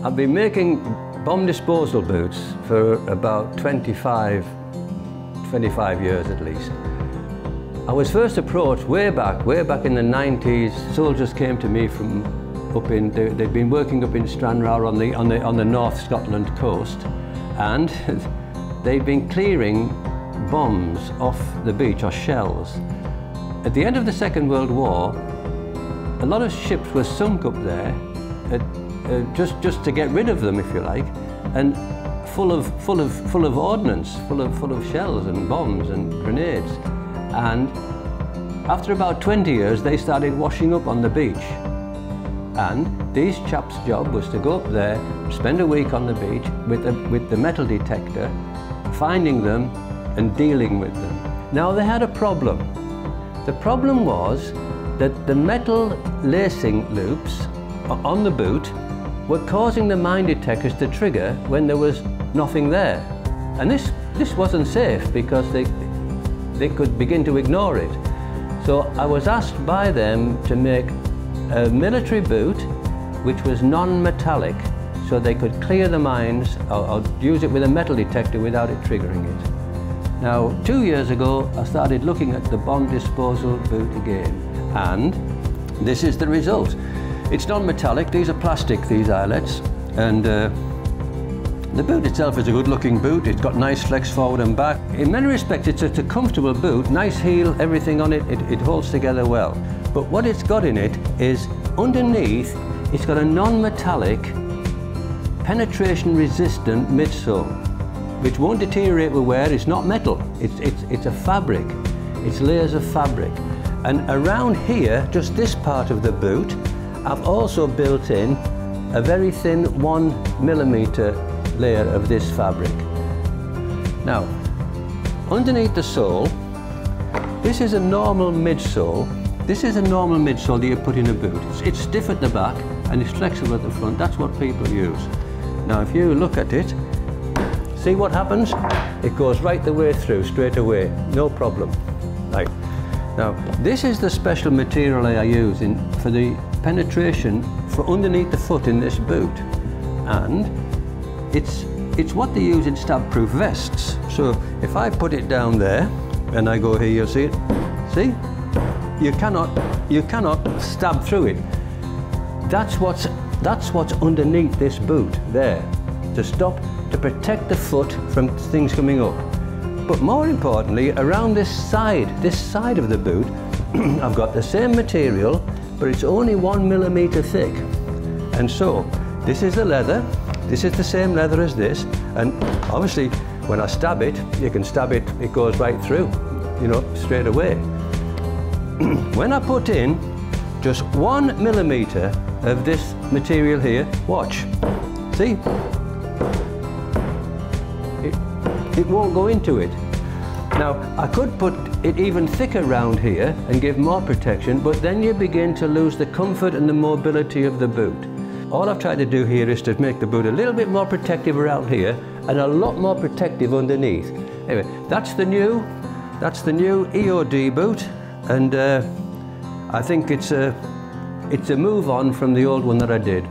I've been making bomb disposal boots for about 25 years at least. I was first approached way back in the 90s. Soldiers came to me from up in, they'd been working up in Stranraer on the North Scotland coast, and they'd been clearing bombs off the beach, or shells. At the end of the Second World War, a lot of ships were sunk up there, just to get rid of them, if you like, and full of ordnance, full of shells and bombs and grenades. And after about 20 years, they started washing up on the beach. And these chaps' job was to go up there, spend a week on the beach with the metal detector, finding them and dealing with them. Now they had a problem. The problem was that the metal lacing loops on the boot were causing the mine detectors to trigger when there was nothing there. And this wasn't safe because they could begin to ignore it. So I was asked by them to make a military boot which was non-metallic, so they could clear the mines or use it with a metal detector without it triggering it. Now, 2 years ago, I started looking at the bomb disposal boot again, and this is the result. It's non-metallic, these are plastic, these eyelets, and the boot itself is a good-looking boot. It's got nice flex forward and back. In many respects, it's a comfortable boot, nice heel, everything on it, it holds together well. But what it's got in it is, underneath, it's got a non-metallic, penetration-resistant midsole, which won't deteriorate with wear. It's not metal, it's a fabric. It's layers of fabric. And around here, just this part of the boot, I've also built in a very thin 1mm layer of this fabric. Now, underneath the sole, this is a normal midsole. This is a normal midsole that you put in a boot. It's stiff at the back and it's flexible at the front. That's what people use. Now, if you look at it, see what happens? It goes right the way through, straight away, no problem. Right. Now, this is the special material I use for the penetration for underneath the foot in this boot. And it's what they use in stab-proof vests. So if I put it down there and I go here, you'll see it. See? You cannot stab through it. That's what's underneath this boot there, to protect the foot from things coming up. But more importantly, around this side of the boot, I've got the same material, but it's only 1mm thick. And so, this is the leather, this is the same leather as this, and obviously, when I stab it, you can stab it, it goes right through, you know, straight away. When I put in just 1mm of this material here, watch, see? It won't go into it. Now, I could put it even thicker round here and give more protection, but then you begin to lose the comfort and the mobility of the boot. All I've tried to do here is to make the boot a little bit more protective around here and a lot more protective underneath. Anyway, that's the new EOD boot, and I think it's a move on from the old one that I did.